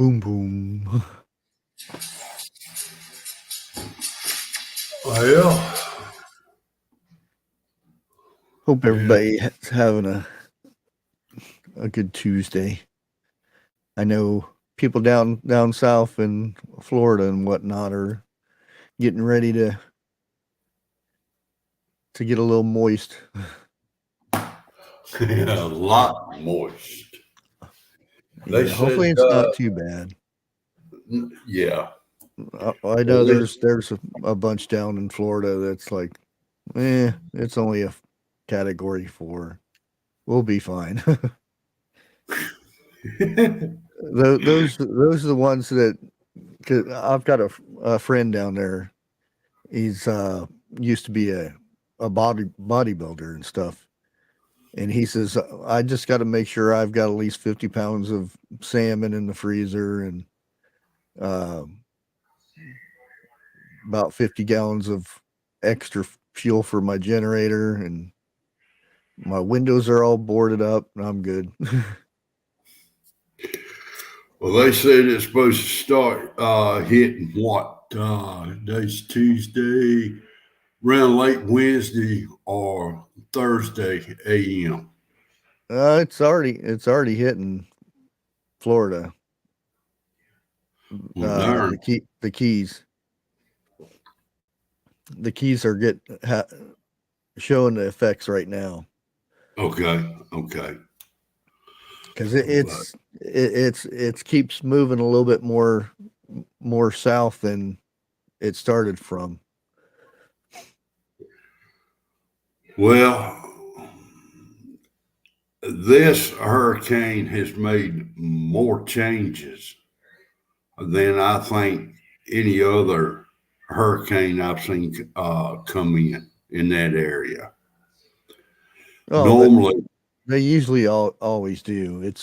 Boom, boom. Well, Hope yeah. everybody's having a good Tuesday. I know people down south in Florida and whatnot are getting ready to get a little moist. Yeah, a lot moist. They Yeah, hopefully said, it's not too bad. yeah. I know Well, there's a bunch down in Florida that's like, it's only a category 4. We'll be fine. Those are the ones that, cause I've got a friend down there. He's used to be a bodybuilder and stuff, and he says I just got to make sure I've got at least 50 pounds of salmon in the freezer and uh, about 50 gallons of extra fuel for my generator, and my windows are all boarded up, and I'm good. well, they said it's supposed to start hitting what? Today's Tuesday, around late Wednesday or Thursday a.m. It's already hitting Florida. Well, darn. The Keys. The Keys are showing the effects right now Okay, okay. because But, it's keeps moving a little bit more south than it started from. well, this hurricane has made more changes than I think any other hurricane I've seen come in that area. Oh, Normally, they usually always do.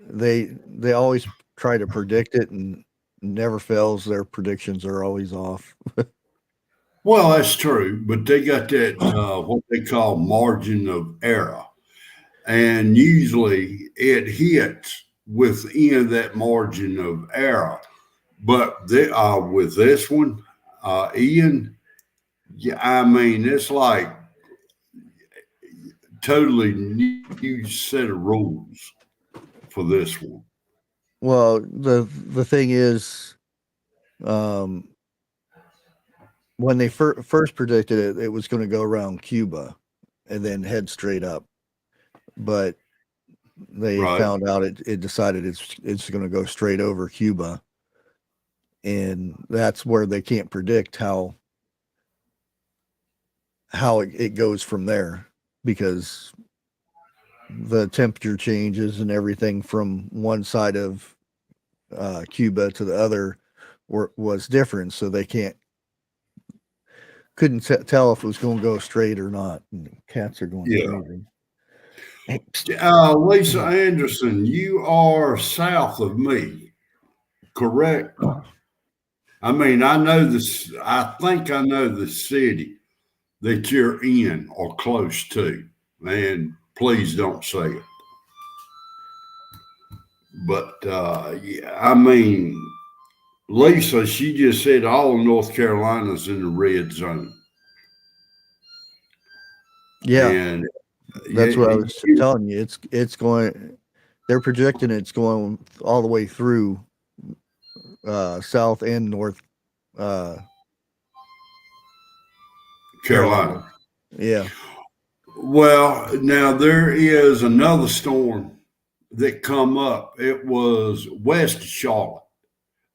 They always try to predict it and never fails. Their predictions are always off. well, that's true, but they got that what they call margin of error, and usually it hits within that margin of error. But with this one, Ian, yeah, I mean, it's like totally new set of rules for this one. Well, the thing is, um, when they first predicted it, it was going to go around Cuba and then head straight up. But they Right. found out it decided it's going to go straight over Cuba, and that's where they can't predict how it goes from there because the temperature changes and everything from one side of Cuba to the other was different, so they couldn't tell if it was going to go straight or not. And cats are going Yeah. crazy. Hey, Lisa Anderson, you are south of me, correct? I mean, I know this, I think I know the city that you're in or close to. And please don't say it. But yeah, I mean, Lisa, she just said all of North Carolina's in the red zone. yeah, And that's what I you, was telling you. It's going. They're projecting it's going all the way through South and North uh, Carolina. Carolina. Yeah. Well, now there is another storm that come up. It was west of Charlotte,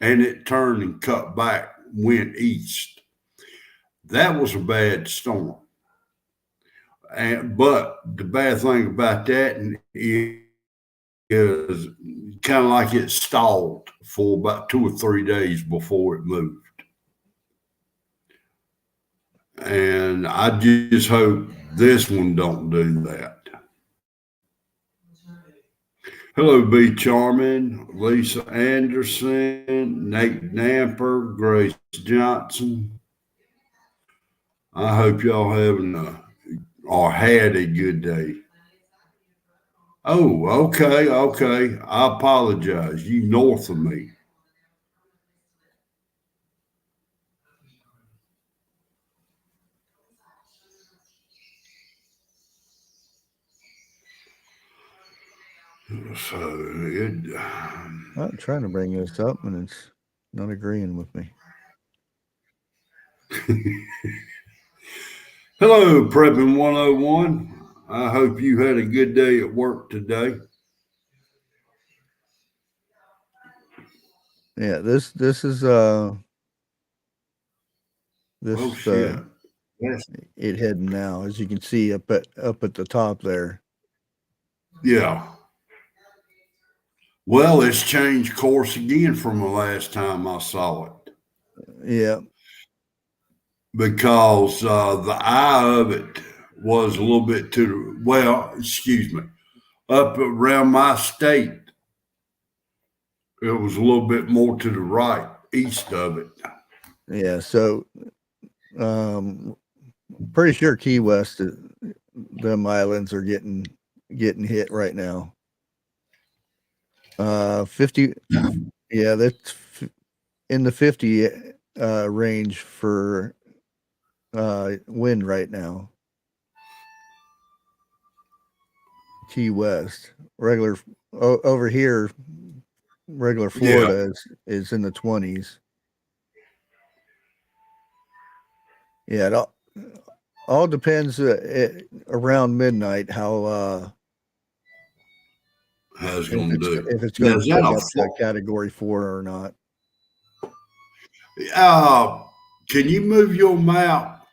and it turned and cut back, went east. That was a bad storm. But the bad thing about that is kind of like it stalled for about 2 or 3 days before it moved. And I just hope this one don't do that. Hello, B. Charming, Lisa Anderson, Nate Namper, Grace Johnson. I hope y'all having or had a good day. Oh, okay, okay. I apologize. You north of me. So it. I'm trying to bring this up and it's not agreeing with me. Hello, Prepping 101. I hope you had a good day at work today. Yeah, this is Oh this shit. That's, it heading now, as you can see up at the top there. yeah. Well, it's changed course again from the last time I saw it Yeah, because the eye of it was a little bit to the, well, excuse me, up around my state, it was a little bit more to the right, east of it. yeah. So pretty sure Key West, them islands are getting hit right now. 50. Yeah, that's in the 50 range for wind right now. Key West, regular over here, regular Yeah, Florida is in the 20s. Yeah, all depends around midnight how how's it going to do? if it's Now, going to is that bring a up to Category 4 or not. uh, can you move your map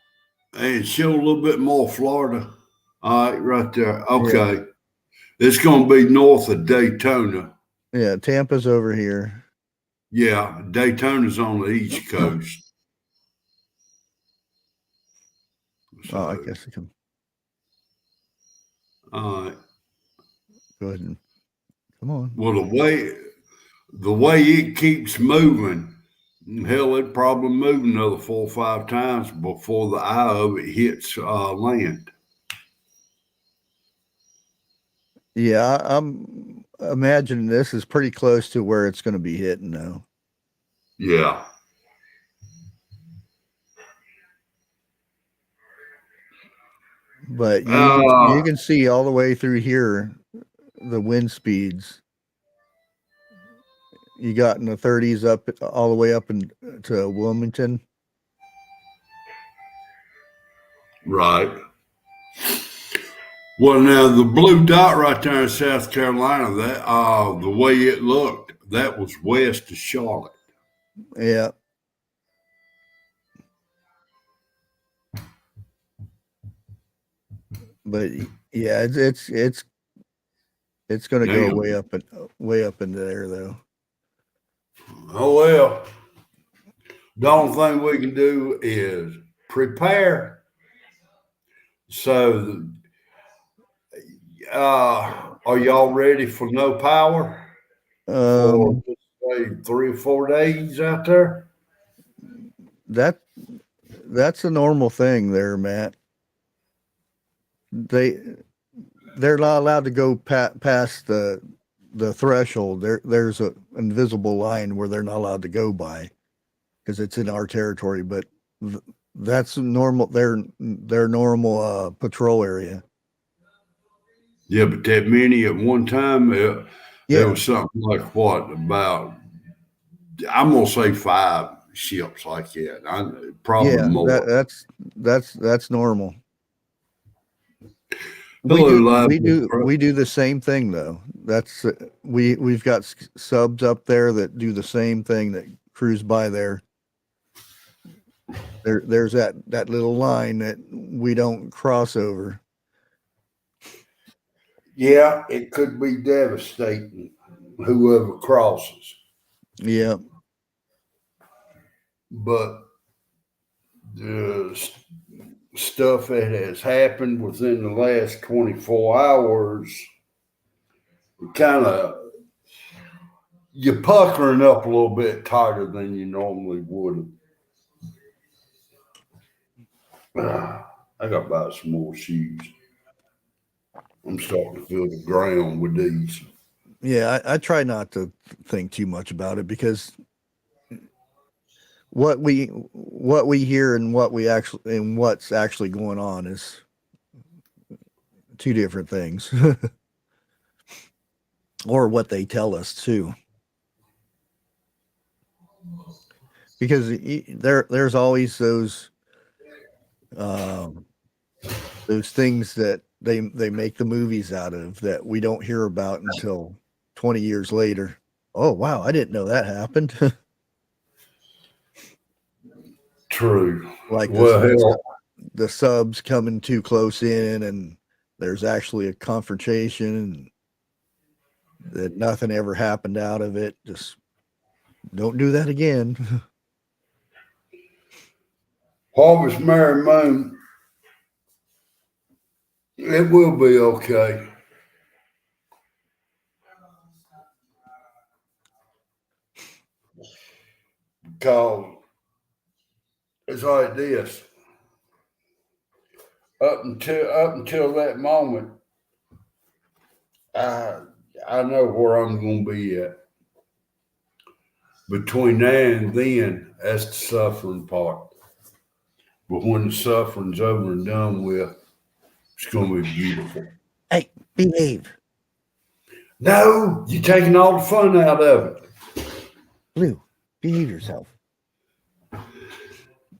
and show a little bit more Florida? All right, right there. Yeah, Okay. It's going to be north of Daytona. yeah. Tampa's over here. Yeah, Daytona's on the East Coast. Oh, I So, guess I can all right. go ahead and come on. Well, the way it keeps moving, hell, it probably move another 4 or 5 times before the eye of it hits land. Yeah, I'm imagining this is pretty close to where it's going to be hitting though. Yeah. But you Uh, can see all the way through here the wind speeds. You got in the 30s up all the way up to Wilmington. right. Well, now the blue dot right there in South Carolina, that the way it looked, that was west of Charlotte. Yeah, but yeah, it's going to go Damn. way up into there though. Oh well. The only thing we can do is prepare. So, are y'all ready for no power for Um, let's say 3 or 4 days out there? that that's a normal thing there, Matt. They they're not allowed to go past the threshold. There's a invisible line where they're not allowed to go by because it's in our territory. But that's normal. Their normal patrol area. Yeah, but that many at one time, there Yeah, was something like what about? I'm gonna say 5 ships like that. Probably yeah. more. That's normal. We Hello, do live. we do the same thing though. That's we've got subs up there that do the same thing that cruise by there. There's that little line that we don't cross over. Yeah, it could be devastating. Whoever crosses, Yeah, but the stuff that has happened within the last 24 hours, kind of you're puckering up a little bit tighter than you normally would. I got to buy some more shoes. I'm starting to feel the ground with these. Yeah, I try not to think too much about it because what we hear and what's actually going on is two different things, or what they tell us too. Because there's always um, those things that they make the movies out of that we don't hear about until 20 years later. Oh wow, I didn't know that happened. True. Like Well, hell, the subs coming too close in, and there's actually a confrontation that nothing ever happened out of it. Just don't do that again. Harvest Merry Moon, it will be okay. Because it's like this. Up until that moment, I I know where I'm gonna be at. Between now and then, that's the suffering part. But when the suffering's over and done with, it's gonna be beautiful. Hey, behave, No, you're taking all the fun out of Blue. Behave yourself.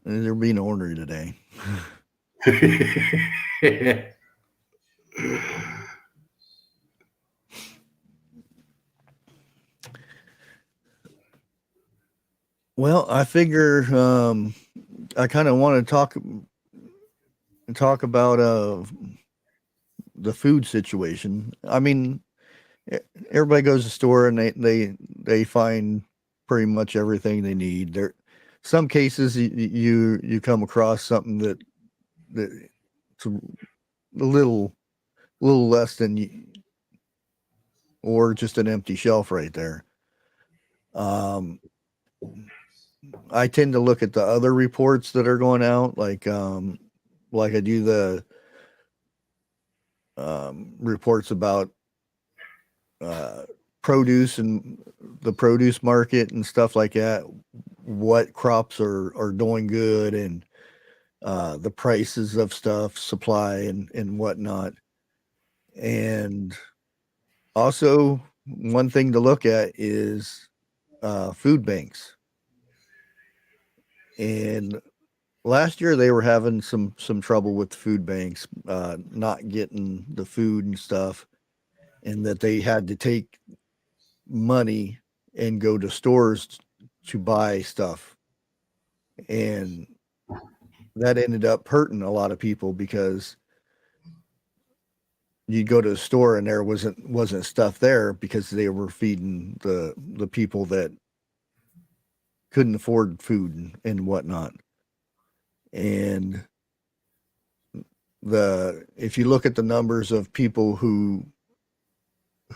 There'll be an order today. it. Well, I figure I kind of want to talk about the food situation. I mean, e- everybody goes to the store and they find pretty much everything they need. There, some cases you come across something that it's a little less than you, or just an empty shelf right there. Um, I tend to look at the other reports that are going out, like I do the reports about uh, produce and the produce market and stuff like that. What crops are doing good, and the prices of stuff, supply and whatnot. And also, one thing to look at is food banks. And last year they were having some trouble with food banks, not getting the food and stuff, and that they had to take money and go to stores to buy stuff, and that ended up hurting a lot of people because you'd go to the store and there wasn't stuff there because they were feeding the people that couldn't afford food and whatnot. And the if you look at the numbers of people who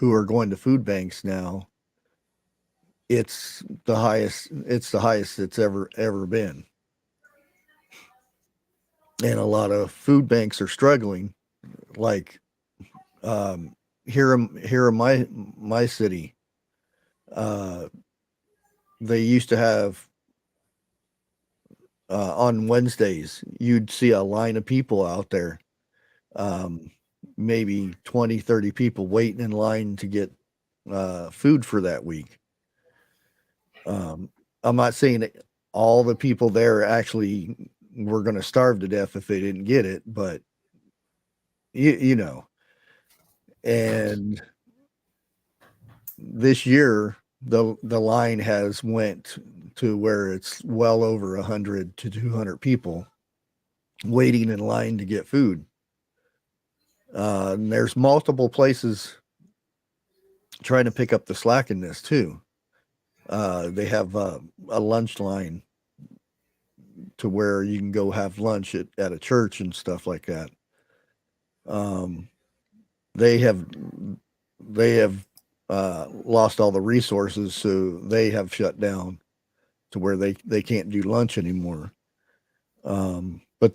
are going to food banks now, it's the highest it's ever been. And a lot of food banks are struggling, like um here in my city. uh they used to have, on Wednesdays you'd see a line of people out there, um maybe 20, 30 people waiting in line to get food for that week. um I'm not saying that all the people there actually were going to starve to death if they didn't get it, but you know. And this year the line has went to where it's well over 100 to 200 people waiting in line to get food. And there's multiple places trying to pick up the slack in this too. They have a lunch line to where you can go have lunch at a church and stuff like that. um, they have they have lost all the resources, so they have shut down to where they can't do lunch anymore. But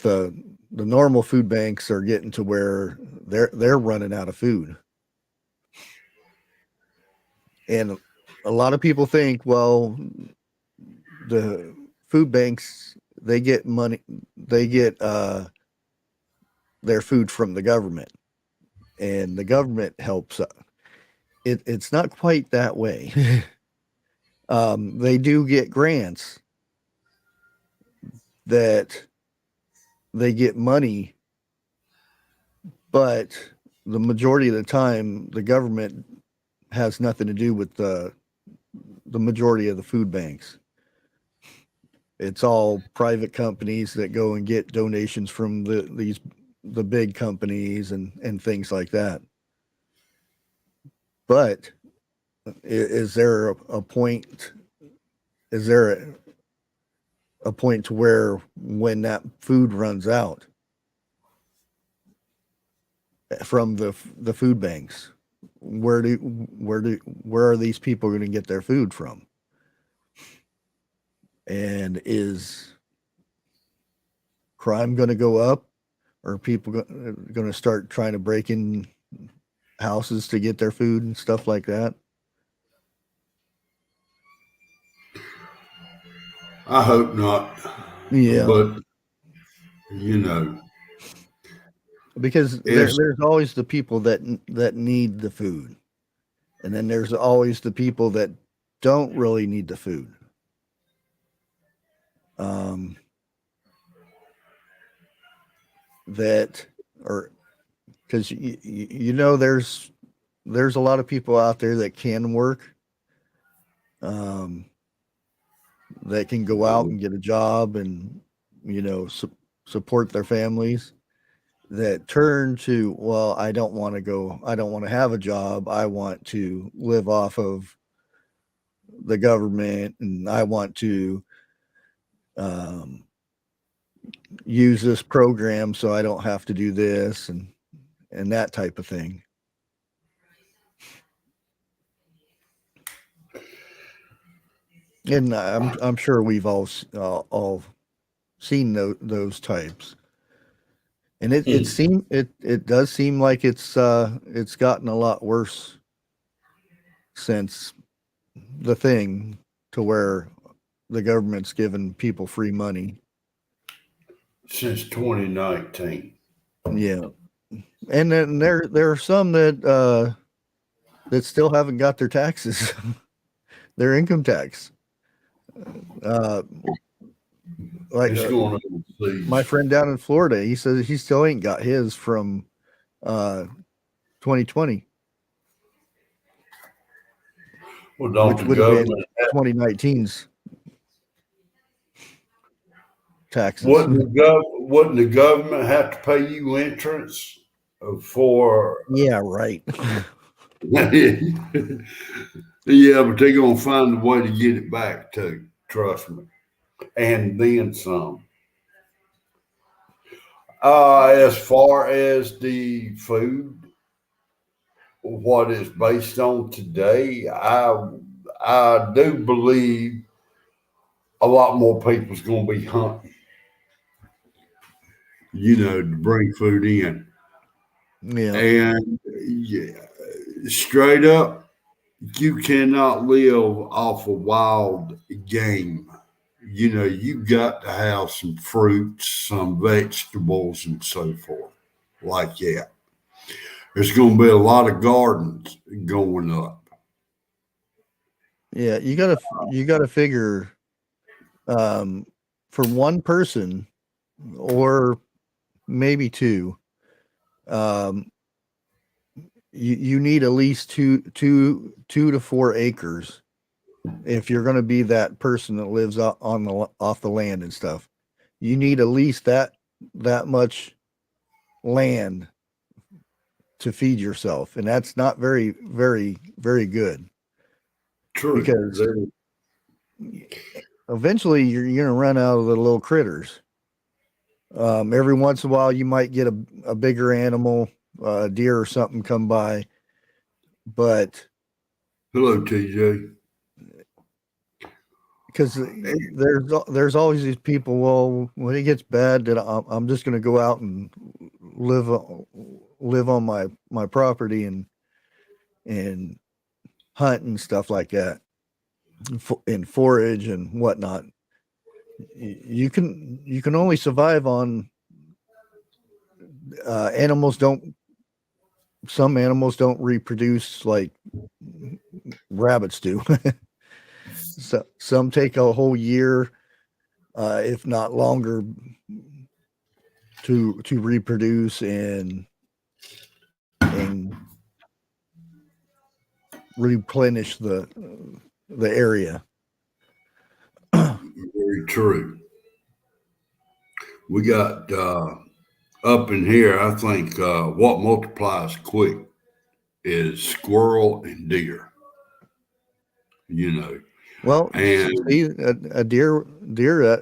the normal food banks are getting to where they're running out of food. And a lot of people think, well, the food banks, they get money, they get their food from the government, and the government helps. It's not quite that way. They do get grants that they get money, but the majority of the time, the government has nothing to do with the majority of the food banks. It's all private companies that go and get donations from the big companies and things like that. But is there a point? Is there a point to where when that food runs out from the food banks, where are these people going to get their food from? And is crime going to go up? Or are people going to start trying to break in houses to get their food and stuff like that? I hope not. Yeah, But, you know, because it's there's always the people that need the food, and then there's always the people that don't really need the food. Um, that or because there's a lot of people out there that can work, um, that can go out and get a job and support their families, that turn to, well, I don't want to have a job, I want to live off of the government, and I want to um, use this program so I don't have to do this and that type of thing. And I'm sure we've all seen those types. And it does seem like it's gotten a lot worse since the thing, to where the government's giving people free money. since 2019. Yeah. And then there are some that still haven't got their taxes, their income tax. Uh, like It's going my overseas. friend down in Florida, he says he still ain't got his from 2020, Well, don't which the would have been government 2019's taxes. wouldn't the government have to pay you entrance for Yeah, right. yeah, but they're gonna find a way to get it back too, trust me. And then some. As far as the food, what is based on today, I do believe a lot more people's gonna be hunting, to bring food in. Yeah. And yeah, straight up, you cannot live off of wild game. You got to have some fruits, some vegetables, and so forth, like that. There's going to be a lot of gardens going up. Yeah, you gotta figure, um, for one person or maybe two, um, you need at least two to 4 acres if you're going to be that person that lives off the land and stuff. You need at least that much land to feed yourself, and that's not very very very good, True. because eventually you're going to run out of the little critters. Every once in a while, you might get a bigger animal, a deer or something come by, but Hello, TJ. because there's always these people. Well, when it gets bad, that I'm just going to go out and live live on my property and hunt and stuff like that, and forage and whatnot. You can only survive on animals don't. Some animals don't reproduce like rabbits do. So some take a whole year, if not longer, to reproduce and replenish the area. Very true. We got up in here, I think what multiplies quick is squirrel and deer, you know. Well, And see, a deer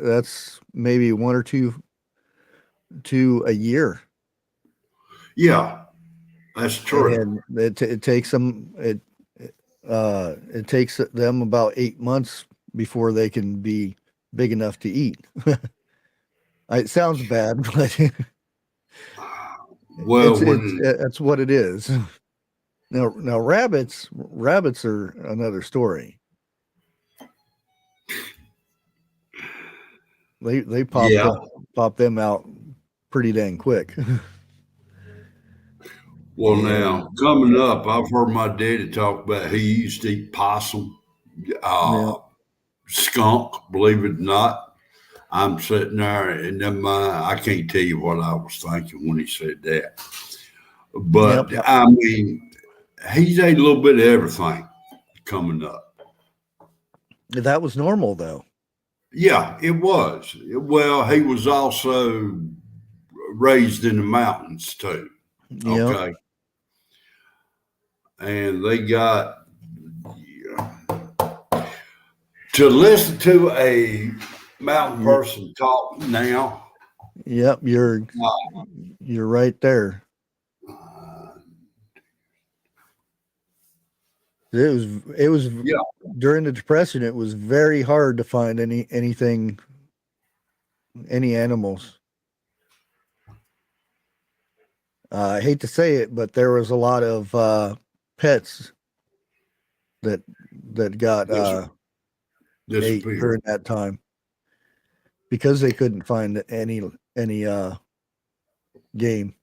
that's maybe one or two a year, yeah, that's true. and it takes them it takes them about 8 months before they can be big enough to eat. It sounds bad, but Well, when that's what it is. Now rabbits are another story. They yeah, pop them out pretty dang quick. well And now coming up, I've heard my daddy talk about he used to eat possum, yeah, uh, skunk. Believe it or not, I'm sitting there and then I can't tell you what I was thinking when he said that. yep, But I mean, he's ate a little bit of everything coming up. that was normal though. Yeah, it was. Well, he was also raised in the mountains too. Yep, Okay. And they got to listen to a mountain y- person talk now. yep, you're right there. Uh, It was yeah. during the depression. It was very hard to find any animals. I hate to say it, but there was a lot of pets that got Dis- ate disappeared. during that time because they couldn't find any game.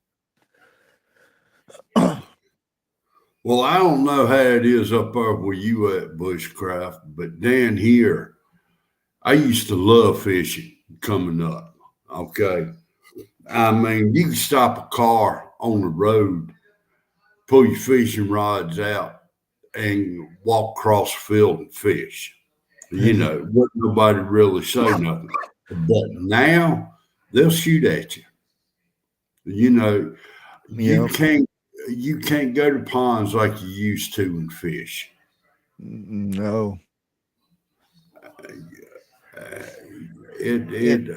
Well, I don't know how it is up there where you at Bushcraft, but down here, I used to love fishing coming up. Okay. I mean, you can stop a car on the road, pull your fishing rods out, and walk across the field and fish. You know, wouldn't nobody really say nothing. But now they'll shoot at you. You know, you Yep. can't you can't go to ponds like you used to and fish. No. Uh, it It, it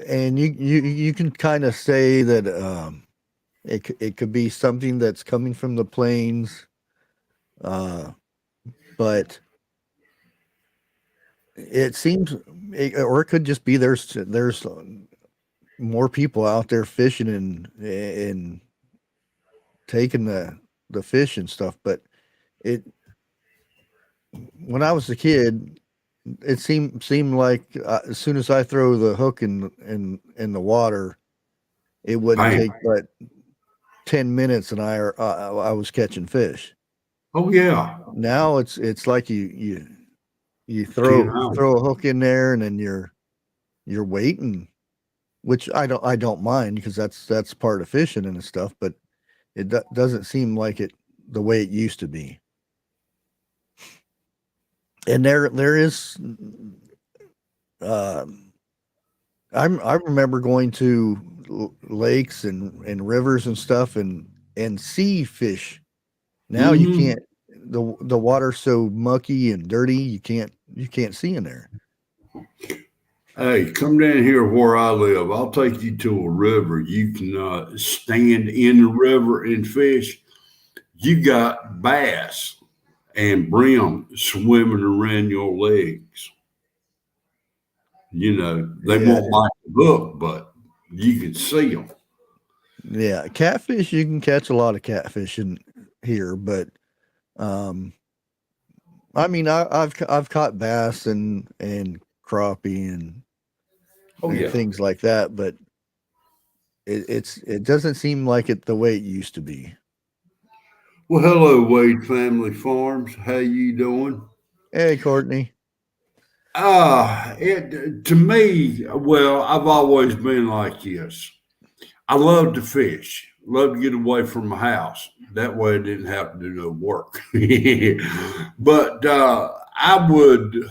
and you can kind of say that it could be something that's coming from the plains, uh, but it seems, or it could just be there's more people out there fishing and taking the fish and stuff. But it when I was a kid, it seemed like as soon as I throw the hook in the water, it wouldn't bam. take but 10 minutes, and I was catching fish. Oh yeah, Now it's like you 10 hours. throw a hook in there, and then you're waiting, which I don't mind because that's part of fishing and stuff. But it doesn't seem like it the way it used to be. And there is uh, I remember going to lakes and rivers and stuff and see fish. Now you Hmm. can't. The water's so mucky and dirty, you can't see in there. Hey, come down here where I live. I'll take you to a river. You can stand in the river and fish. You got bass and brim swimming around your legs. You know, they Yeah, won't bite the hook, but you can see them. yeah. Catfish, you can catch a lot of catfish in here, but um, I mean, I've caught bass and crappie Oh and yeah. things like that, but it doesn't seem like it the way it used to be. Well, hello, Wade Family Farms. How you doing? Hey, Courtney. It to me, well, I've always been like this. I love to fish. Love to get away from my house. That way I didn't have to do no work. But I would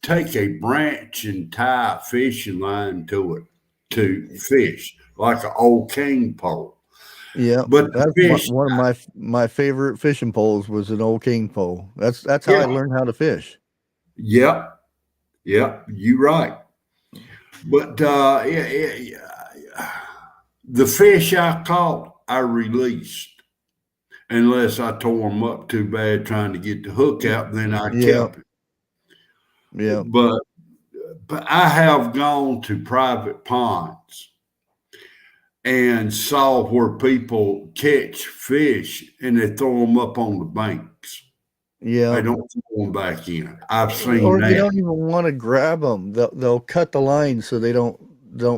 take a branch and tie a fishing line to it to fish, like an old cane pole. Yeah, But the that's fish, one of my favorite fishing poles was an old king pole. That's how I yeah, learned how to fish. yep, yep, you right. But the fish I caught, I released. Unless I tore them up too bad trying to get the hook out, then I Yeah, kept it. yeah, But I have gone to private ponds and saw where people catch fish and they throw them up on the banks. yeah. They don't throw them back in. I've seen Or they that. don't even want to grab them. They'll cut the line so they don't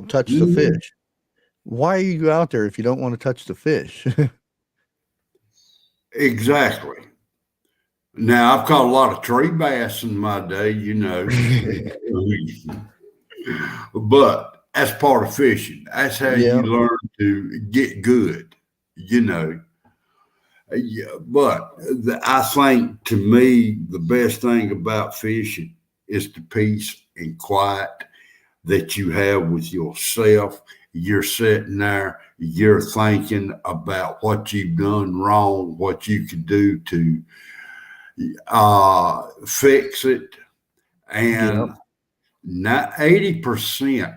touch the Mhm. fish. Why are you out there if you don't want to touch the fish? Exactly. Now I've caught a lot of tree bass in my day, you know, but that's part of fishing. That's how you Yeah, learn to get good, you know. Yeah, but I think to me, the best thing about fishing is the peace and quiet that you have with yourself. You're sitting there, you're thinking about what you've done wrong, what you could do to fix it. yeah, And not 80%,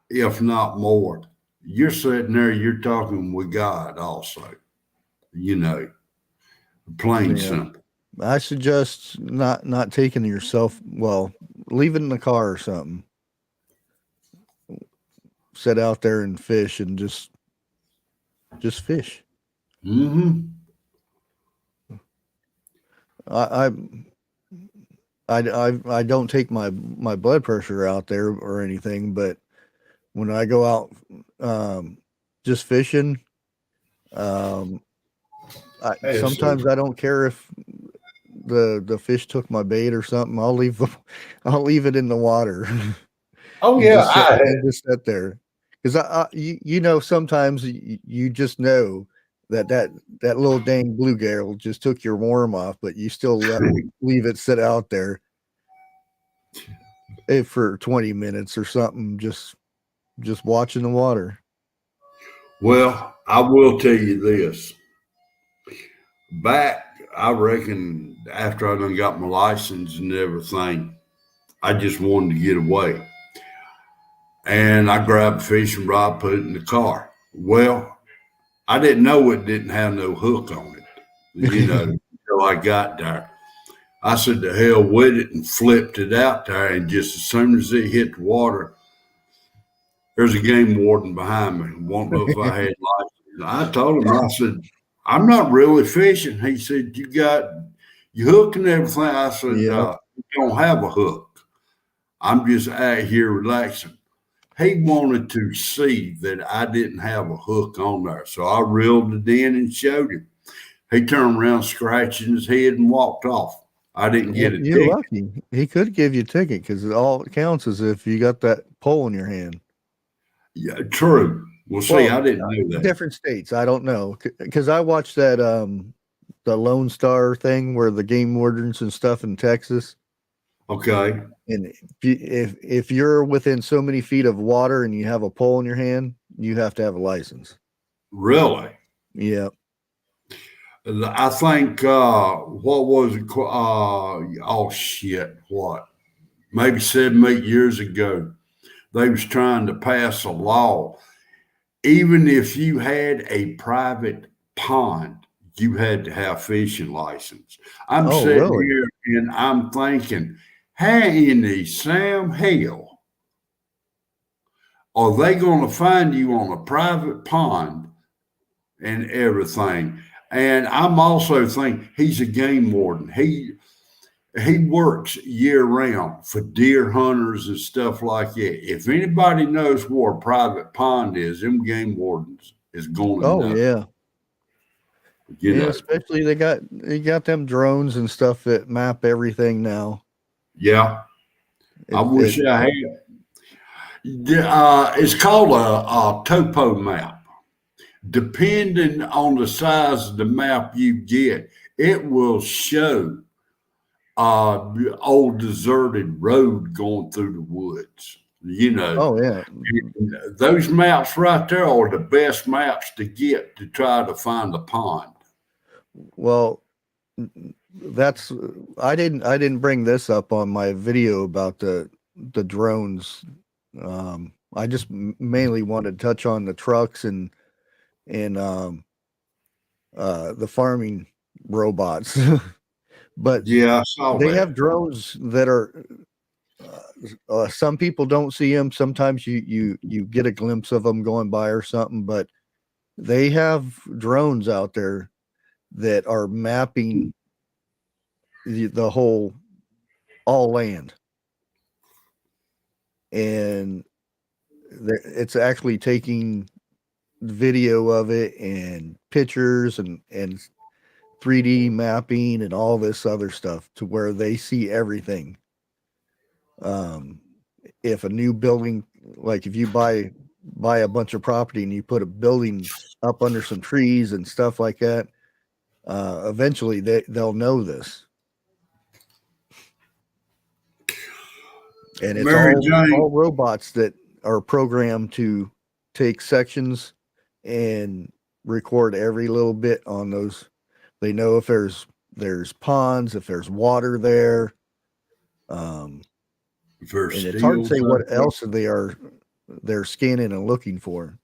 if not more, you're sitting there, you're talking with God also, you know, plain yeah. simple. I suggest not taking yourself. Well, leave it in the car or something. Sit out there and fish and just fish. Hmm. I I I don't take my blood pressure out there or anything, but when I go out just fishing, um, sometimes Absolutely. I don't care if the fish took my bait or something. I'll leave it in the water Oh and yeah, just sit there because you know sometimes you just know that little dang bluegill just took your worm off, but you still leave it sit out there for 20 minutes or something, just watching the water. well, I will tell you this. Back, I reckon after I done got my license and everything, I just wanted to get away. And I grabbed a fishing rod, put it in the car. Well, I didn't know it didn't have no hook on it, you know, until I got there. I said to hell with it and flipped it out there. And just as soon as it hit the water, there's a game warden behind me. Won't know if I had license. I told him, I said, I'm not really fishing. He said, you got your hook and everything. I said, Yep. you don't have a hook. I'm just out here relaxing. He wanted to see that I didn't have a hook on there. So I reeled it in and showed him. He turned around, scratching his head, and walked off. I didn't Well, get a you're ticket. lucky. He could give you a ticket because all it counts is if you got that pole in your hand. Yeah, true. Well, see, Well, I didn't know that. different states. I don't know because I watched that the Lone Star thing where the game wardens and stuff in Texas. Okay. And if you're within so many feet of water and you have a pole in your hand, you have to have a license. Really? Yeah. I think what was it? Oh shit! What? Maybe 7, 8 years ago, they was trying to pass a law. Even if you had a private pond, you had to have fishing license. I'm Oh, sitting really? here and I'm thinking, how in the Sam hell are they going to find you on a private pond and everything? And I'm also thinking he's a game warden. He works year round for deer hunters and stuff like that. If anybody knows where a private pond is, them game wardens is going to Oh, know. yeah. You Yeah, know, especially they got them drones and stuff that map everything now. yeah. I It wish I had. It's called a topo map. Depending on the size of the map you get, it will show old deserted road going through the woods. You know, Oh, yeah. those maps right there are the best maps to get to try to find a pond. Well, that's I didn't bring this up on my video about the drones. I just mainly wanted to touch on the trucks and the farming robots. But Yeah, I saw they have that. drones that are some people don't see them. Sometimes you get a glimpse of them going by or something, but they have drones out there that are mapping the whole all land, and it's actually taking video of it and pictures and 3D mapping and all this other stuff to where they see everything. Um, if a new building, like if you buy a bunch of property and you put a building up under some trees and stuff like that, eventually they'll know this, and it's Mary all Jane, robots that are programmed to take sections and record every little bit on those. They know if there's ponds, if there's water there, um, for and it's hard to say steals up what there. else they're scanning and looking for.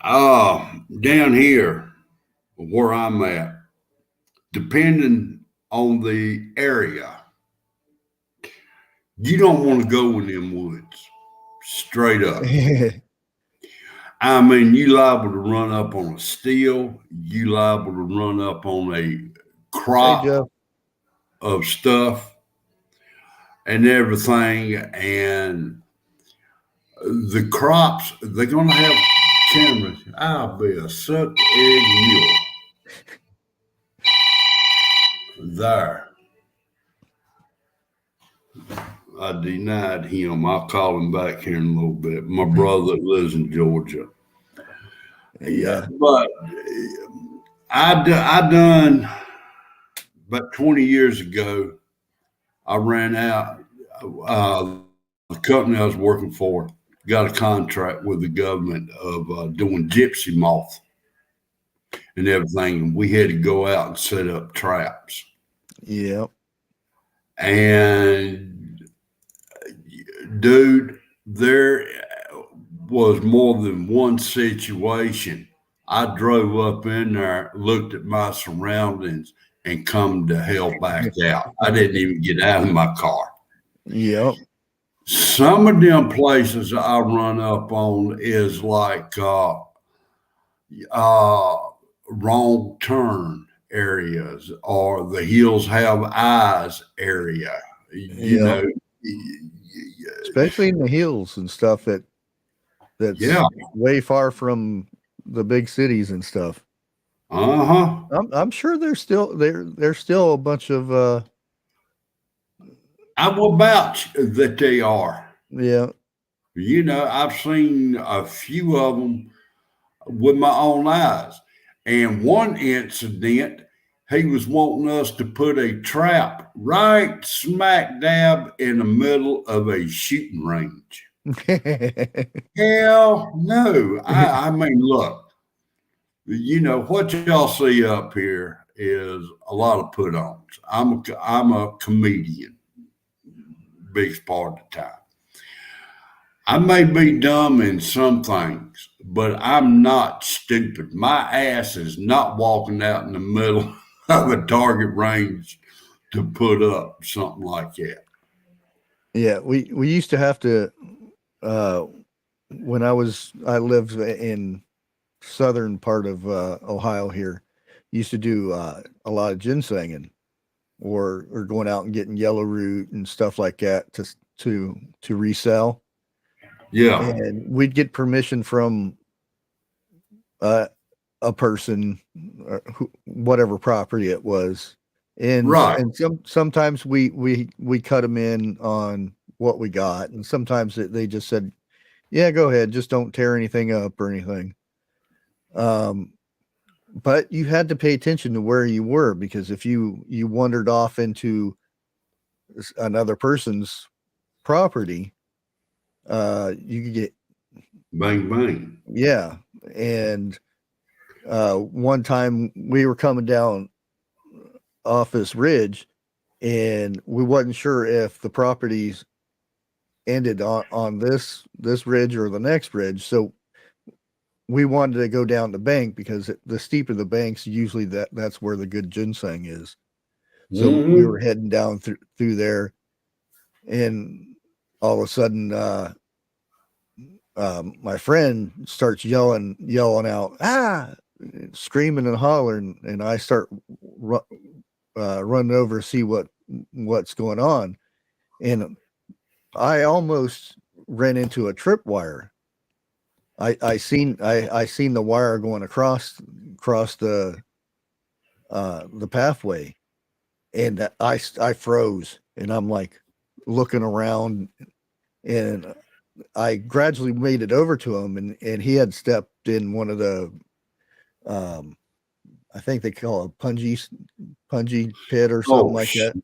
Down here where I'm at, depending on the area, you don't want to go in them woods. Straight up. Hey, I mean, you liable to run up on a steel, you liable to run up on a crop Jeff. of stuff and everything. And the crops, they're gonna have cameras. I'll be a suck egg mule there. I denied him. I'll call him back here in a little bit. My brother lives in Georgia. Yeah, Yeah. but I done about 20 years ago. I ran out. The company I was working for got a contract with the government of doing gypsy moth and everything. And we had to go out and set up traps. Yeah. And dude, there was more than one situation. I drove up in there, looked at my surroundings, and come the hell back out. I didn't even get out of my car. Yep. Some of them places I run up on is like uh, wrong turn areas or the hills have eyes area. You Yep. know, Especially in the hills and stuff that's yeah, way far from the big cities and stuff. uh huh. I'm sure there's still a bunch of I will vouch that they are. yeah. You know, I've seen a few of them with my own eyes. And one incident, he was wanting us to put a trap right smack dab in the middle of a shooting range. Hell no. I mean, look, you know, what y'all see up here is a lot of put ons. I'm a comedian, biggest part of the time. I may be dumb in some things, but I'm not stupid. My ass is not walking out in the middle of a target range to put up something like that. Yeah, we used to have to uh when I lived in southern part of Ohio here, used to do a lot of ginsenging or going out and getting yellow root and stuff like that to resell. Yeah, And we'd get permission from uh, a person, whatever property it was, right. and sometimes we cut them in on what we got, and sometimes they just said, "Yeah, go ahead, just don't tear anything up or anything." Um, but you had to pay attention to where you were because if you wandered off into another person's property, you could get Bang, bang. yeah. And one time we were coming down off this ridge, and we wasn't sure if the properties ended on this ridge or the next ridge. So we wanted to go down the bank because the steeper the banks, usually that's where the good ginseng is. So we were Mm-hmm. heading down through there, and all of a sudden, my friend starts yelling out, "Ah!" Screaming and hollering, and I start ru- running over to see what's going on, and I almost ran into a tripwire. I seen the wire going across the pathway, and I froze, and I'm like looking around, and I gradually made it over to him, and he had stepped in one of the um, I think they call it a punji pit or something Oh, like that,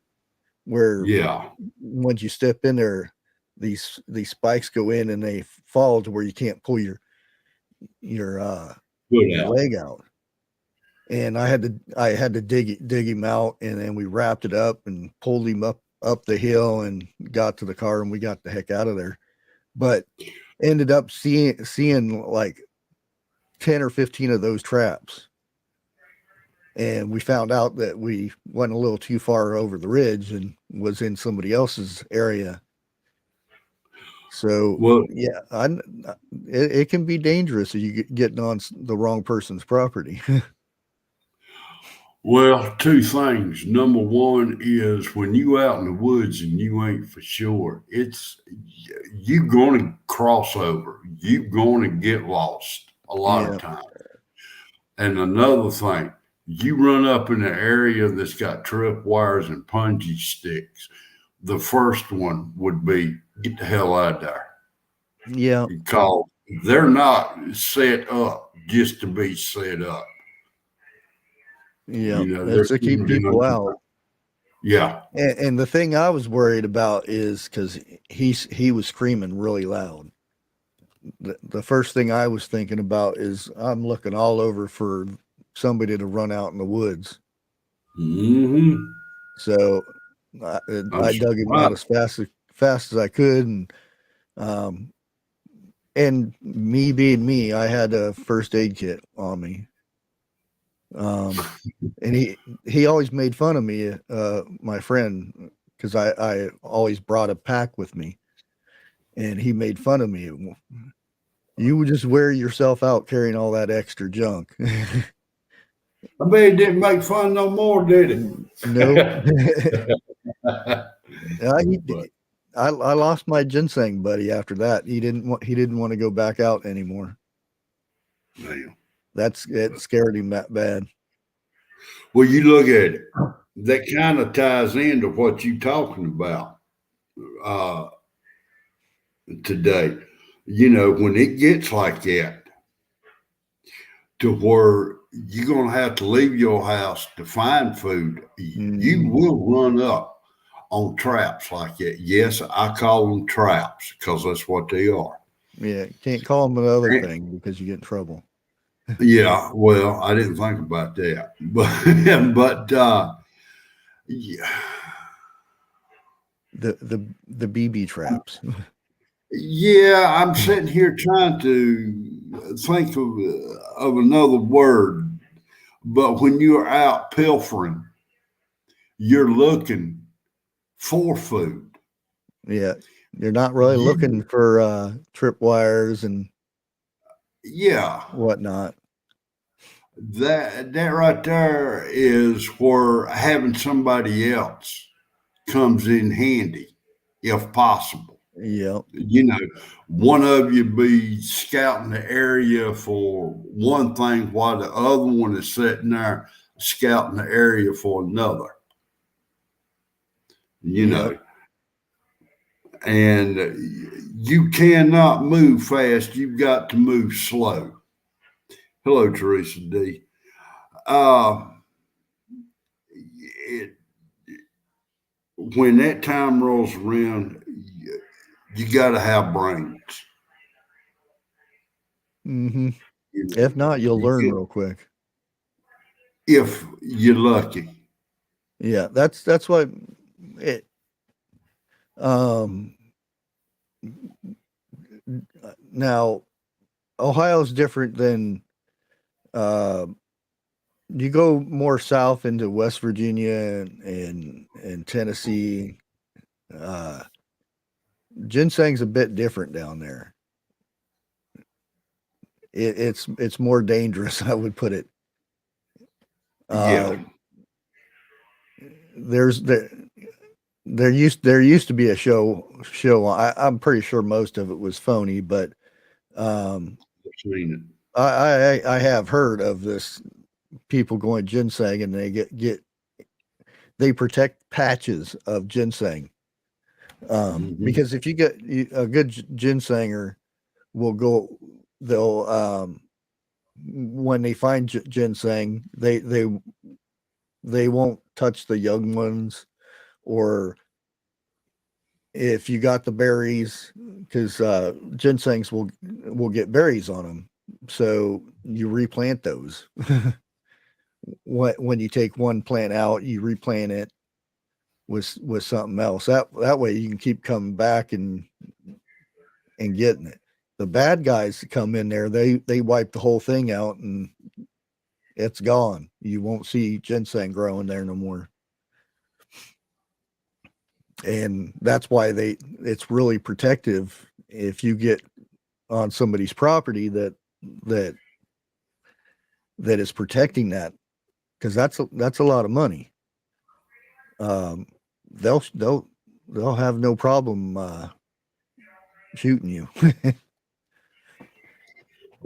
where yeah. once you step in there, these spikes go in and they fall to where you can't pull your Put your out. leg out. And I had to dig him out, and then we wrapped it up and pulled him up the hill and got to the car, and we got the heck out of there. But ended up seeing like 10 or 15 of those traps, and we found out that we went a little too far over the ridge and was in somebody else's area. So Well, yeah, it can be dangerous if you getting on the wrong person's property. well, two things. Number one is when you out in the woods and you ain't for sure, it's you going to cross over. You going to get lost a lot of Yeah, times. And another thing, you run up in an area that's got trip wires and punji sticks. The first one would be get the hell out of there yeah, because they're not set up just to be set up. yeah. You know, they're It's to keep people out. yeah. And the thing I was worried about is because he was screaming really loud. The first thing I was thinking about is I'm looking all over for somebody to run out in the woods. Mm-hmm. So I'm I dug him out surprised. as fast as I could, um, and me being me, I had a first aid kit on me. And he always made fun of me, my friend, because I always brought a pack with me, and he made fun of me. You would just wear yourself out carrying all that extra junk. I bet it didn't make fun no more, did Nope. it? I, But I lost my ginseng buddy after that. He didn't want to go back out anymore. damn. It scared him that bad. Well, you look at it. That kind of ties into what you're talking about uh, today. You know, when it gets like that, to where you're going to have to leave your house to find food, you Hmm. will run up on traps like that. Yes, I call them traps because that's what they are. Yeah, can't call him another And thing because you get in trouble. yeah, well, I didn't think about that, but yeah, The BB traps. yeah, I'm sitting here trying to think of another word, but when you're out pilfering, you're looking for food. Yeah. You're not really looking for tripwires and Yeah, whatnot. that right there is where having somebody else comes in handy, if possible. Yep. One of you be scouting the area for one thing while the other one is sitting there scouting the area for another. you Yep. know, and you cannot move fast. You've got to move slow. Hello, Teresa D. Uh, it, when that time rolls around, you got to have brains. Mm-hmm. You know, If not, you'll learn you- real quick. if you're lucky. Yeah, that's why it um now Ohio's different than uh you go more south into West Virginia and Tennessee. Uh Ginseng's a bit different down there. It's more dangerous, I would put it. Yeah. Uh there's there used to be a show. I'm pretty sure most of it was phony, but um I've seen it. I have heard of this people going ginseng and they get they protect patches of ginseng. Mm-hmm. Because if you get a good ginsenger will go, they'll when they find ginseng, they won't touch the young ones, or if you got the berries, because ginsengs will get berries on them, so you replant those. When you take one plant out, you replant it with something else. That way you can keep coming back and getting it. The bad guys that come in there, they wipe the whole thing out and it's gone. You won't see ginseng growing there no more. And that's why it's really protective if you get on somebody's property that that is protecting that, because that's a lot of money. Um, they'll have no problem shooting you.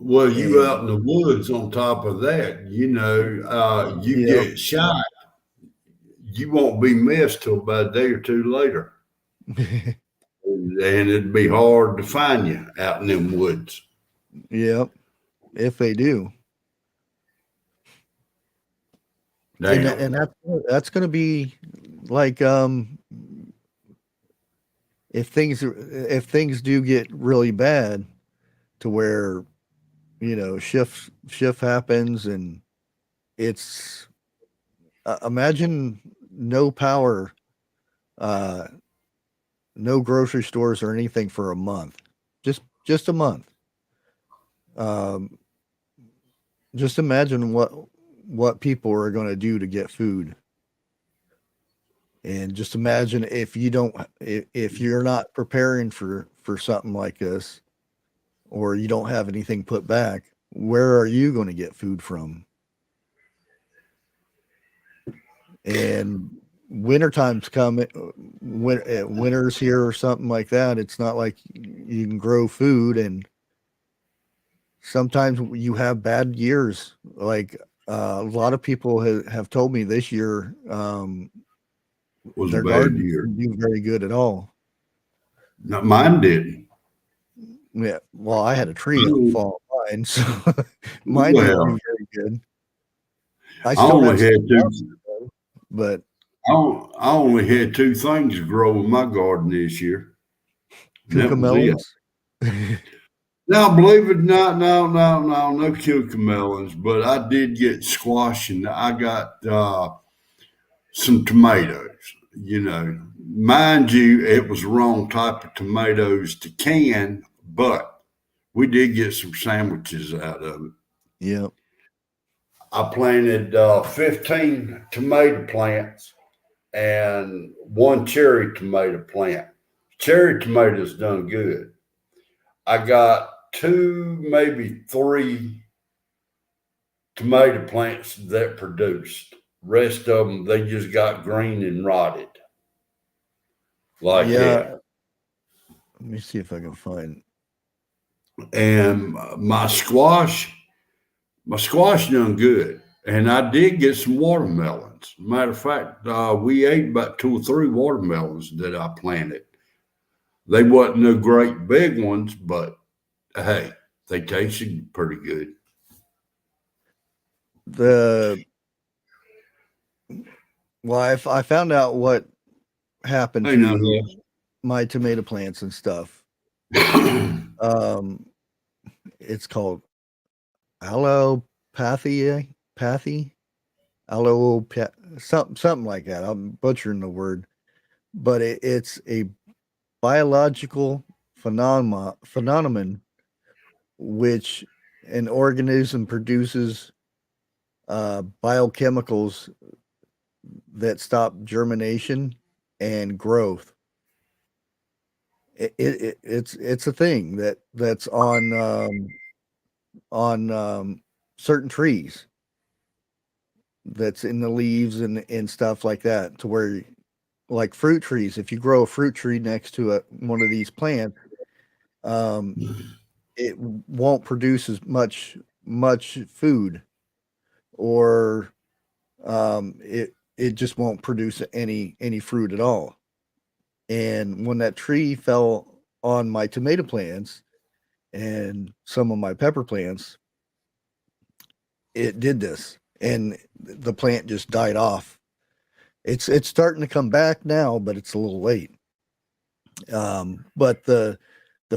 Well, you out And in the woods on top of that, you yeah, get shot, you won't be missed till about a day or two later. And it'd be hard to find you out in them woods. yeah, if they do. And Damn. that's going to be like if things do get really bad to where shift happens and it's imagine no power, uh no grocery stores or anything for a month, just a month. um just imagine what people are going to do to get food. And just imagine if you don't, if you're not preparing for something like this, or you don't have anything put back, where are you going to get food from? And wintertime's coming, winter's here or something like that. It's not like you can grow food, and sometimes you have bad years. Like a lot of people have told me this year, Was a their bad gardens year. didn't do very good at all. Not mine didn't. Yeah, well, I had a tree Oh, fall on mine, so mine didn't do well, very good. I I still have only some had two. flowers, though, but I only had two things grow in my garden this year, and that was it. cucamelons. Now, believe it or not, no cucamelons, but I did get squash and I got some tomatoes. Mind you, it was the wrong type of tomatoes to can, but we did get some sandwiches out of it. Yeah. I planted 15 tomato plants and one cherry tomato plant. Cherry tomatoes done good. I got two, maybe three tomato plants that produced. Rest of them, they just got green and rotted. Like Yeah. that. Let me see if I can find. And my squash done good. And I did get some watermelons. Matter of fact, we ate about 2 or 3 watermelons that I planted. They wasn't no great big ones, but hey, they tasted pretty good. I found out what happened Hey, now, to my tomato plants and stuff. It's called allopathy, something like that. I'm butchering the word, but it's a biological phenomenon which an organism produces biochemicals that stop germination and growth. It's a thing that's on certain trees, that's in the leaves and stuff like that, to where, like fruit trees, if you grow a fruit tree next to one of these plants, um, it won't produce as much food, or it just won't produce any fruit at all. And when that tree fell on my tomato plants and some of my pepper plants, it did this, and the plant just died off. It's starting to come back now, but it's a little late. But the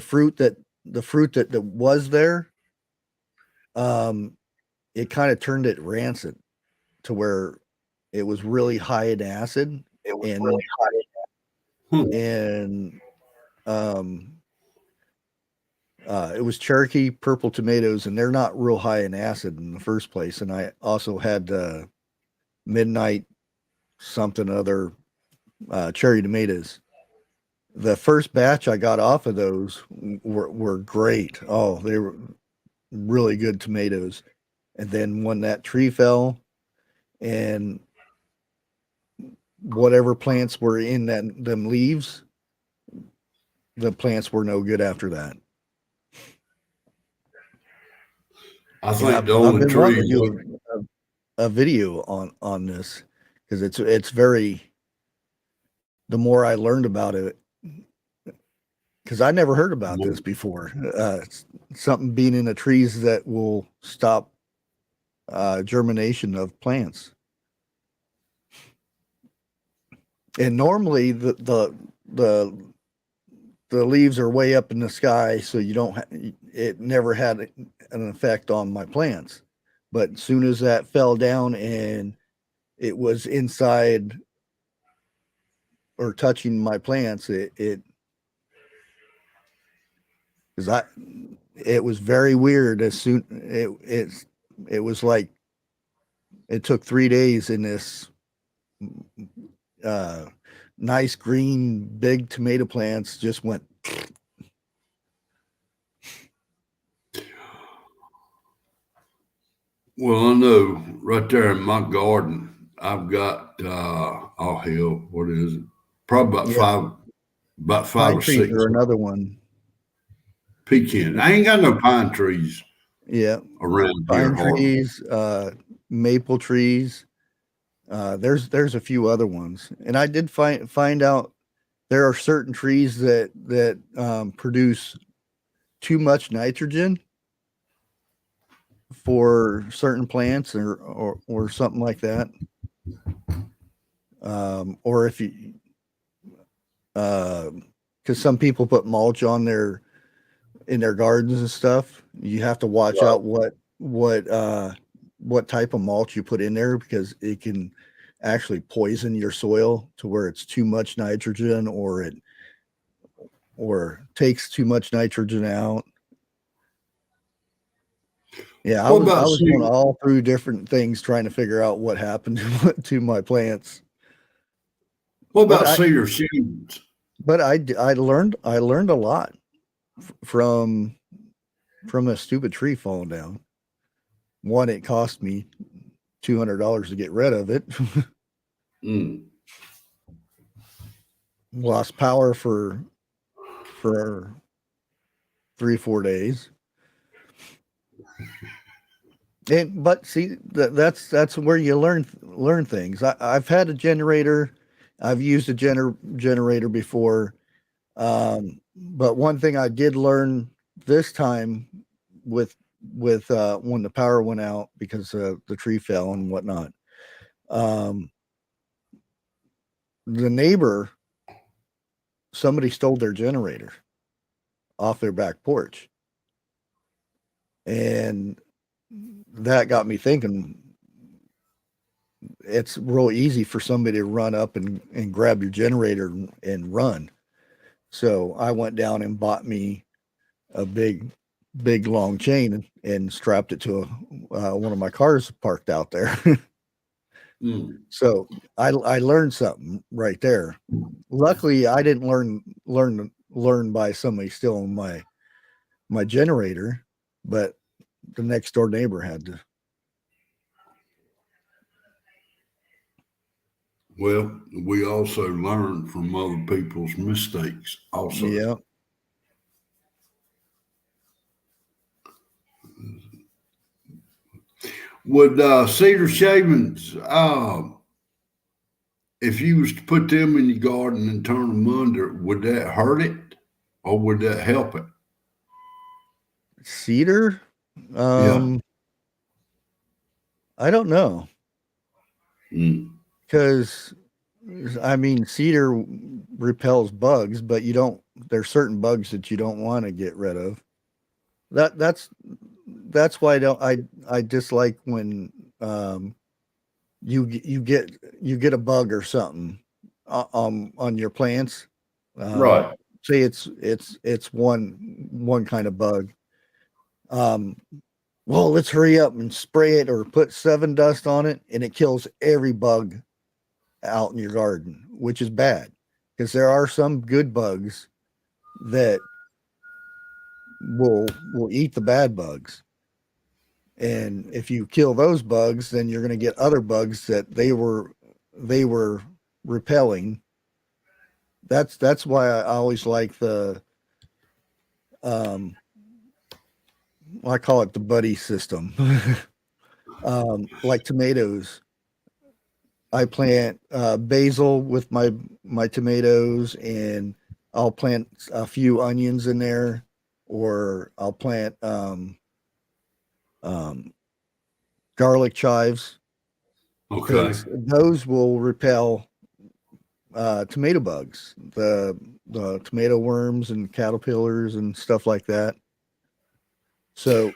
fruit that was there, um, it kind of turned it rancid, to where it was really high in acid, It was and really hot. and it was Cherokee purple tomatoes, and they're not real high in acid in the first place. And I also had midnight something other cherry tomatoes. The first batch I got off of those were great. Oh, they were really good tomatoes. And then when that tree fell, and whatever plants were in them leaves, the plants were no good after that. I And think the I've only been wanting to tree. do a video on this, because it's very. The more I learned about it, because I never heard about this before. Something being in the trees that will stop germination of plants. And normally the leaves are way up in the sky, so you don't. It never had an effect on my plants. But as soon as that fell down and it was inside or touching my plants, it because it was very weird. As soon it was like it took 3 days, in this uh, nice green big tomato plants just went. Well, I know right there in my garden, I've got oh hell, what is it? Probably Yeah, about five pine or trees six are another one. pecan. I ain't got no pine trees Yeah, around here pine hardly. trees, maple trees. There's a few other ones, and I did find out there are certain trees that produce too much nitrogen for certain plants, or something like that. Or if you, because some people put mulch on in their gardens and stuff, you have to watch Right. out what type of mulch you put in there, because it can actually poison your soil to where it's too much nitrogen, or takes too much nitrogen out. Yeah, What I about was going cedar? all through different things trying to figure out what happened to my plants. What But about I cedar shingles? I learned a lot from a stupid tree falling down. One, it cost me $200 to get rid of it. Mm. Lost power for 3 or 4 days. But see, that's where you learn things. I've had a generator. I've used a generator before. But one thing I did learn this time with when the power went out because the tree fell and whatnot. Um, the neighbor, somebody stole their generator off their back porch, and that got me thinking. It's real easy for somebody to run up and grab your generator and run. So I went down and bought me a big long chain and strapped it to one of my cars parked out there. Mm. So I learned something right there. Luckily, I didn't learn by somebody stealing my generator, but the next door neighbor had to. Well, we also learn from other people's mistakes. Also, Yeah. would cedar shavings, if you was to put them in your garden and turn them under, would that hurt it, or would that help it? Cedar. Yeah. Um, I don't know Mm. because I mean cedar repels bugs, but you don't. There's certain bugs that you don't want to get rid of. That's why I dislike when you get a bug or something on your plants. Um, Right. say it's one kind of bug. Um, well, let's hurry up and spray it or put 7 dust on it, and it kills every bug out in your garden, which is bad because there are some good bugs that will eat the bad bugs. And if you kill those bugs, then you're going to get other bugs that they were repelling. That's why I always like the um I call it the buddy system. Like tomatoes. I plant basil with my tomatoes, and I'll plant a few onions in there, or I'll plant um, garlic chives Okay. because those will repel tomato bugs, the tomato worms and caterpillars and stuff like that. So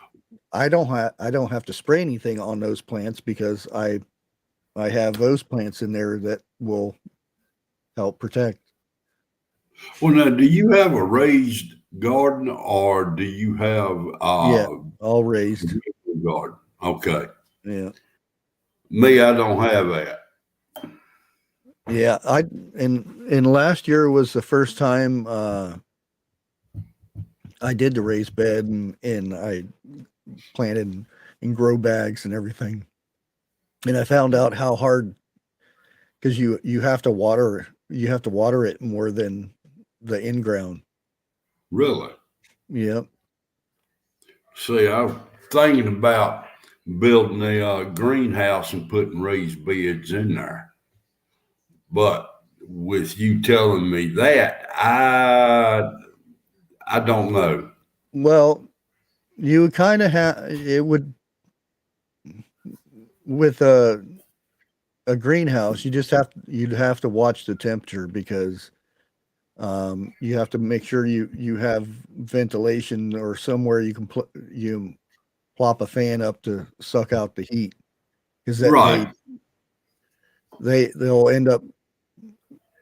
I don't have to spray anything on those plants because I have those plants in there that will help protect. Well, now, do you have a raised garden, or do you have Yeah, a all raised. garden? Okay. Yeah. Me, I don't have that. Yeah, and last year was the first time I did the raised bed and I planted in grow bags and everything. And I found out how hard because you have to water it more than the in ground. Really? Yeah. See, I'm thinking about building a greenhouse and putting raised beds in there. But with you telling me that, I don't know. Well, you kind of have it would with a greenhouse. You'd have to watch the temperature because you have to make sure you have ventilation or somewhere you can you plop a fan up to suck out the heat because that Right. they'll end up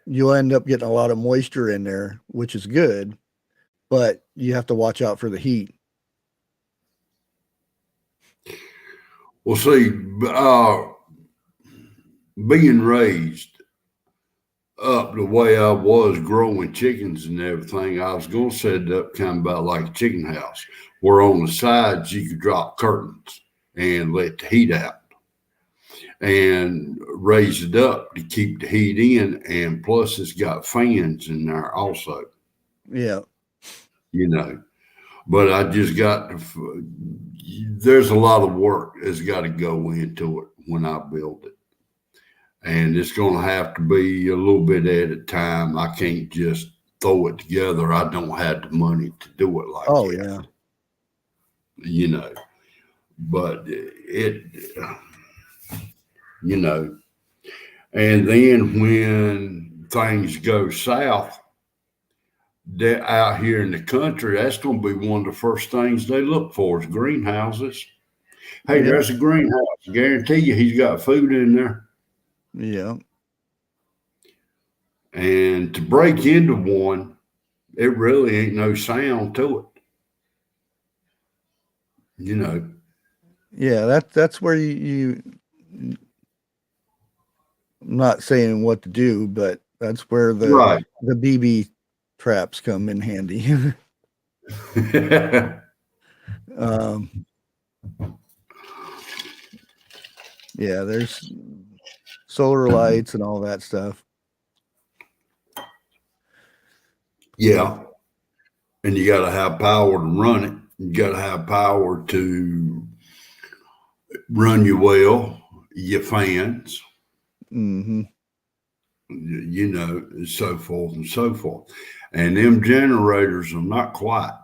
you'll end up getting a lot of moisture in there, which is good, but you have to watch out for the heat. Well, see, being raised up the way I was growing chickens and everything, I was going to set it up kind of about like a chicken house, where on the sides you could drop curtains and let the heat out and raise it up to keep the heat in. And plus, it's got fans in there also, Yeah. But I just got there's a lot of work that's got to go into it when I build it. And it's going to have to be a little bit at a time. I can't just throw it together. I don't have the money to do it like that. Yeah. But and then when things go south, they're out here in the country, that's going to be one of the first things they look for is greenhouses. Hey, there's a greenhouse. I guarantee you he's got food in there. Yeah. And to break into one, it really ain't no sound to it. Yeah, that's where you I'm not saying what to do, but that's where the BB traps come in handy. Yeah, there's solar lights and all that stuff. Yeah. And you got to have power to run it. You got to have power to run your well, your fans, so forth and so forth. And them generators are not quite,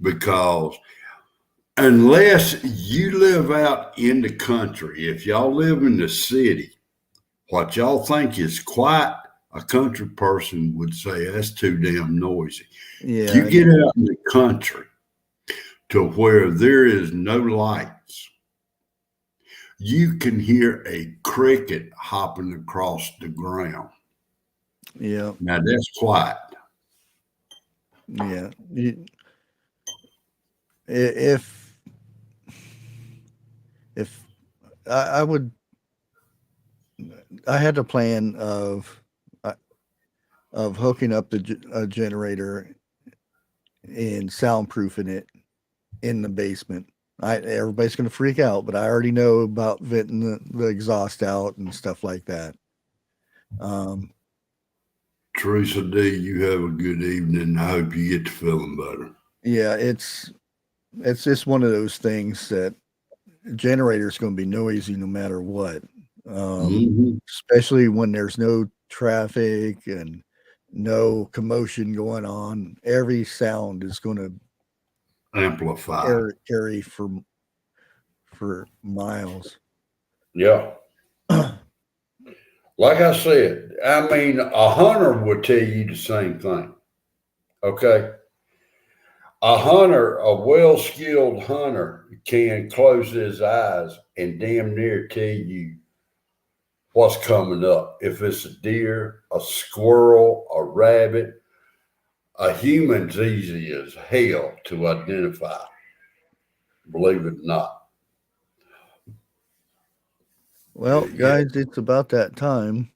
because unless you live out in the country, if y'all live in the city, what y'all think is quiet, a country person would say that's too damn noisy. Yeah. You get out in the country to where there is no lights, you can hear a cricket hopping across the ground. Yeah. Now that's quiet. Yeah. If I would, I had a plan of hooking up a generator and soundproofing it in the basement. Everybody's going to freak out, but I already know about venting the exhaust out and stuff like that. Teresa D, you have a good evening. I hope you get to feeling better. Yeah, it's just one of those things that generator's going to be noisy no matter what. Especially when there's no traffic and no commotion going on. Every sound is going to amplify, carry for miles. Yeah. Like I said, I mean, a hunter would tell you the same thing. Okay. A hunter, a well-skilled hunter, can close his eyes and damn near tell you what's coming up. If it's a deer, a squirrel, a rabbit, a human's easy as hell to identify, believe it or not. Well, guys, it's about that time.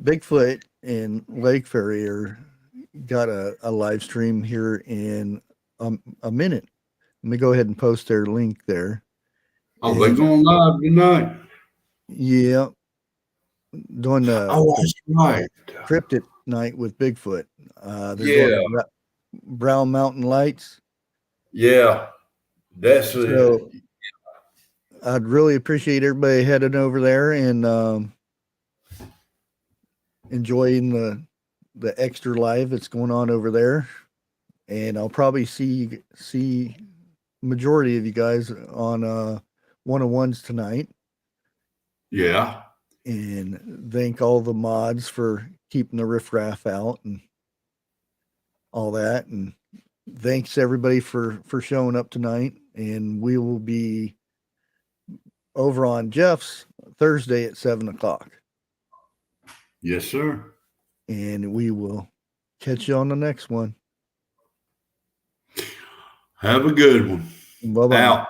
Bigfoot and Lake Ferry got a live stream here in a minute. Let me go ahead and post their link there. Oh, they're going live tonight. Yeah. Doing that's right. Cryptid night with Bigfoot. They're doing Brown Mountain Lights. Yeah. That's so I'd really appreciate everybody heading over there and enjoying the extra live that's going on over there. And I'll probably see majority of you guys on one-on-ones tonight. Yeah. And thank all the mods for keeping the riffraff out and all that. And thanks everybody for showing up tonight. And we will be over on Jeff's Thursday at 7:00. Yes, sir. And we will catch you on the next one. Have a good one. Bye-bye. Out.